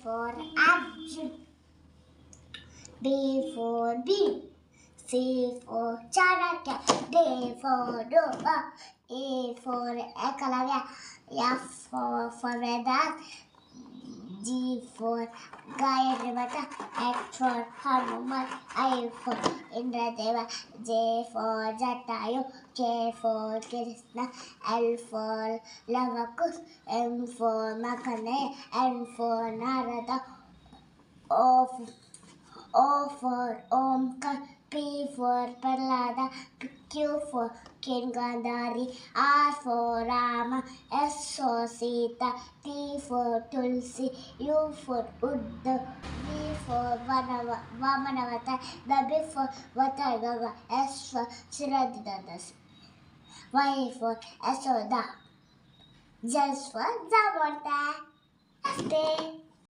for apple. B for bee. C for charaka. D for dog. E for ekalavya. F for feather. G for Gayatri, H for Hanuman, I for Indradeva, J for Jatayu, K for Krishna, L for Lavakus, M for Makane, N for Narada, O for Omkar, P for Prahlada, Q for King Gandhari, R for Rama, S for Sita, T for Tulsi, U for Uddhav, V for Vamanavata, W for Vatagaga, S for Siradadas, Y for Yasoda, Z for Zamota. Namaste.